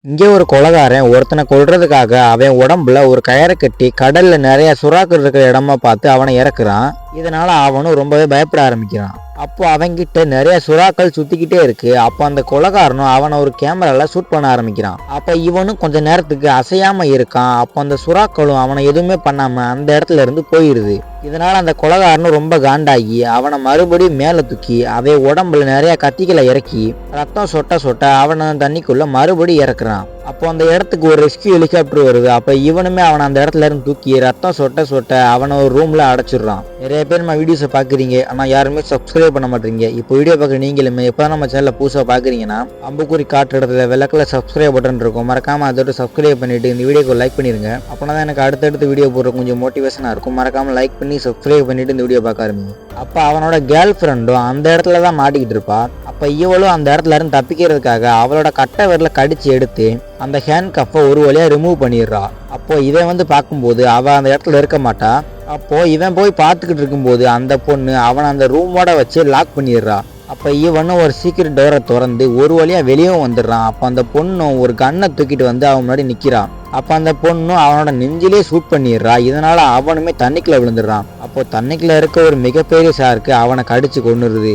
இங்கே ஒரு கொலைகாரன் ஒருத்தனை கொல்றதுக்காக அவன் உடம்புல ஒரு கயரை கட்டி கடல்ல நிறைய சுறாக்கள் இருக்கிற இடமா பார்த்து அவனை இறக்குறான். இதனால அவனும் ரொம்பவே பயப்பட ஆரம்பிக்கிறான். அப்போ அவன்கிட்ட நிறைய சுறாக்கள் சுத்திக்கிட்டே இருக்கு. அப்போ அந்த கொலைகாரனும் அவனை ஒரு கேமரால ஷூட் பண்ண ஆரம்பிக்கிறான். அப்ப இவனும் கொஞ்ச நேரத்துக்கு அசையாம இருக்கான். அப்போ அந்த சுறாக்களும் அவனை எதுவுமே பண்ணாம அந்த இடத்துல இருந்து போயிருது. இதனால அந்த கொலைகாரனும் ரொம்ப காண்டாகி அவனை மறுபடியும் மேல தூக்கி அவன் உடம்புல நிறைய கத்திகளை இறக்கி ரத்தம் சொட்ட சொட்ட அவனை தண்ணிக்குள்ள மறுபடியும் இறக்குறான். அப்போ அந்த இடத்துக்கு ஒரு ரெஸ்கியூ ஹெலிகாப்டர் வருது. அப்ப இவனுமே அவனை அந்த இடத்துல இருந்து தூக்கி ரத்தம் சொட்ட சொட்ட அவனை ஒரு ரூம்ல அடைச்சிடுறான். நிறைய பேர் நம்ம வீடியோஸை பாக்குறீங்க, ஆனா யாருமே சப்ஸ்கிரைப் பண்ண மாட்டீங்க. இப்போ வீடியோ பார்க்குற நீங்களுமே எப்போ நம்ம சேனலை புதுசாக பாக்குறீங்கன்னா அம்புக்குறி காட்டுற இடத்துல வெள்ளக்கல சப்ஸ்கிரைப் பட்டன் இருக்கும், மறக்காம அதோட சப்ஸ்கிரைப் பண்ணிட்டு இந்த வீடியோக்கு லைக் பண்ணிருங்க. அப்போனா தான் எனக்கு அடுத்தடுத்து வீடியோ போடுற கொஞ்சம் மோட்டிவேஷனா இருக்கும். மறக்காம லைக் பண்ணி சப்ஸ்கிரைப் பண்ணிட்டு இந்த வீடியோ பார்க்க ஆரம்பிங்க. அப்ப அவனோட கேர்ள் ஃப்ரெண்டும் அந்த இடத்துல தான் மாட்டிக்கிட்டு இருப்பா. அப்ப இவளும் அந்த இடத்துல இருந்து தப்பிக்கிறதுக்காக அவளோட கட்டை விரல கடிச்சு எடுத்து அந்த ஹேண்ட் கப்பை ஒரு வழியா ரிமூவ் பண்ணிடுறா. அப்போ இவன் பார்க்கும்போது அவ அந்த இடத்துல இருக்க மாட்டா. அப்போ இவன் போய் பார்த்துக்கிட்டு இருக்கும்போது அந்த பொண்ணு அவனை அந்த ரூமோட வச்சு லாக் பண்ணிடுறா. அப்போ இவனும் ஒரு சீக்கிரம் டோரை திறந்து ஒரு வழியாக வெளியும் வந்துடுறான். அப்போ அந்த பொண்ணும் ஒரு கன்னை தூக்கிட்டு வந்து அவன் முன்னாடி நிற்கிறான். அப்போ அந்த பொண்ணும் அவனோட நெஞ்சிலே ஷூட் பண்ணிடுறா. இதனால அவனுமே தண்ணிக்குள்ள விழுந்துடுறான். அப்போ தண்ணிக்குள்ள இருக்க ஒரு மிகப்பெரிய ஷார்க்கு அவனை கடிச்சு கொன்னுருது.